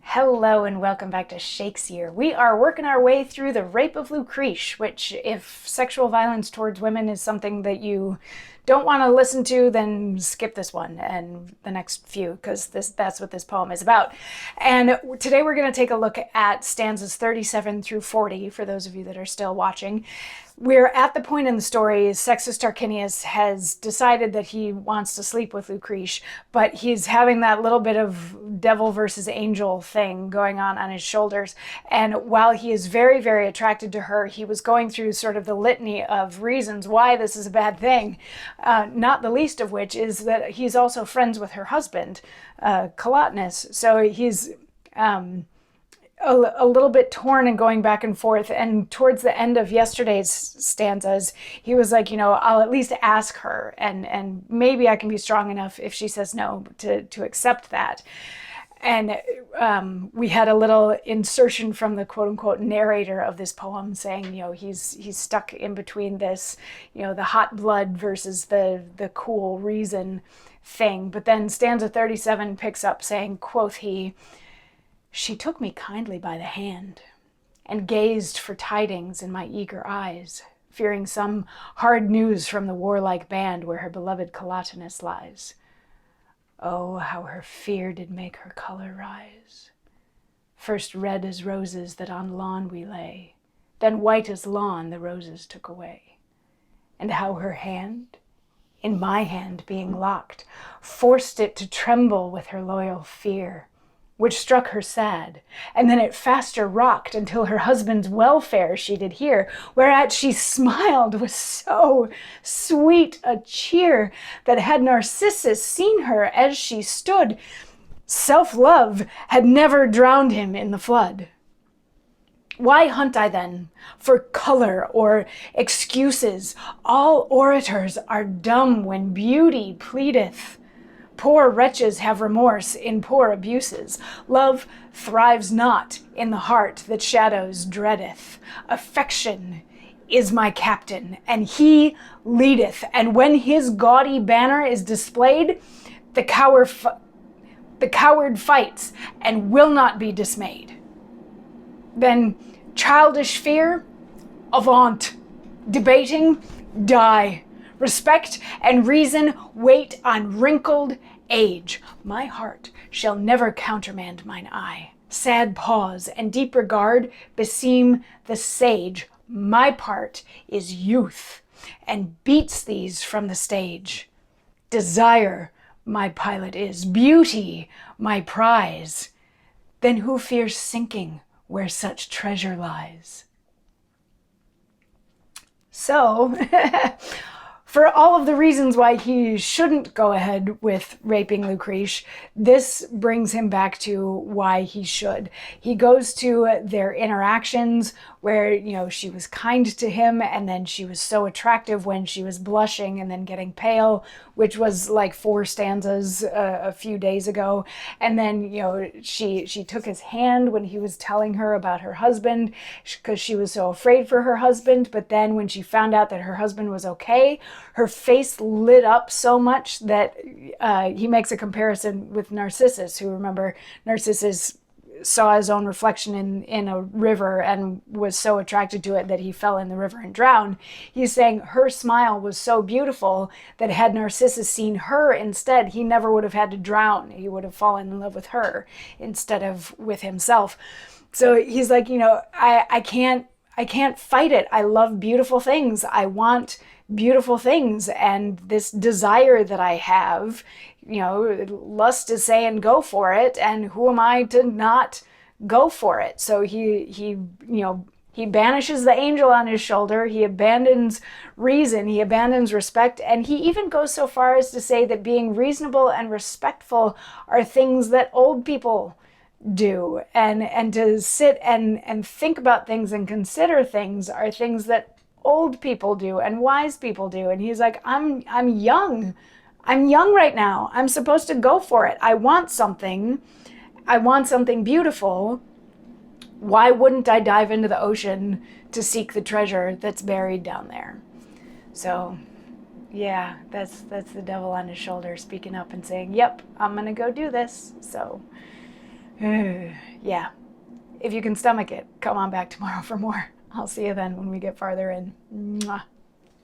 Hello and welcome back to Shakesyear. We are working our way through The Rape of Lucrece, which, if sexual violence towards women is something that you don't want to listen to, then skip this one and the next few, because that's what this poem is about. And today we're going to take a look at stanzas 37 through 40, for those of you that are still watching. We're at the point in the story, sexist Tarquinius has decided that he wants to sleep with Lucrece, but he's having that little bit of devil versus angel thing going on his shoulders. And while he is very, very attracted to her, he was going through sort of the litany of reasons why this is a bad thing, not the least of which is that he's also friends with her husband, Colotinus. So he's a little bit torn and going back and forth. And towards the end of yesterday's stanzas, he was like, I'll at least ask her, and maybe I can be strong enough if she says no to accept that. And we had a little insertion from the quote-unquote narrator of this poem saying, he's stuck in between this, the hot blood versus the cool reason thing. But then stanza 37 picks up saying, quoth he, "She took me kindly by the hand, and gazed for tidings in my eager eyes, fearing some hard news from the warlike band where her beloved Colotinus lies. Oh, how her fear did make her colour rise! First red as roses that on lawn we lay, then white as lawn the roses took away. And how her hand, in my hand being locked, forced it to tremble with her loyal fear, which struck her sad, and then it faster rocked until her husband's welfare she did hear, whereat she smiled with so sweet a cheer that had Narcissus seen her as she stood, self-love had never drowned him in the flood. Why hunt I then for color or excuses? All orators are dumb when beauty pleadeth. Poor wretches have remorse in poor abuses. Love thrives not in the heart that shadows dreadeth. Affection is my captain, and he leadeth. And when his gaudy banner is displayed, the coward fights and will not be dismayed. Then childish fear, avaunt. Debating, die. Respect and reason wait on wrinkled age. My heart shall never countermand mine eye. Sad pause and deep regard beseem the sage. My part is youth, and beats these from the stage. Desire my pilot is, beauty my prize. Then who fears sinking where such treasure lies? So, for all of the reasons why he shouldn't go ahead with raping Lucrece, this brings him back to why he should. He goes to their interactions where, she was kind to him, and then she was so attractive when she was blushing and then getting pale, which was like 4 stanzas a few days ago. And then, she took his hand when he was telling her about her husband because she was so afraid for her husband. But then when she found out that her husband was okay, her face lit up so much that he makes a comparison with Narcissus, who, remember, Narcissus saw his own reflection in a river and was so attracted to it that he fell in the river and drowned. He's saying her smile was so beautiful that had Narcissus seen her instead, he never would have had to drown. He would have fallen in love with her instead of with himself. So he's like, I can't fight it. I love beautiful things. I want beautiful things. And this desire that I have, lust is saying go for it. And who am I to not go for it? So he banishes the angel on his shoulder. He abandons reason. He abandons respect. And he even goes so far as to say that being reasonable and respectful are things that old people do, and to sit and think about things and consider things are things that old people do and wise people do. And he's like, I'm young right now. I'm supposed to go for it. I want something beautiful. Why wouldn't I dive into the ocean to seek the treasure that's buried down there? So yeah, that's the devil on his shoulder speaking up and saying, yep, I'm gonna go do this. So Yeah. If you can stomach it, come on back tomorrow for more. I'll see you then when we get farther in. Mwah.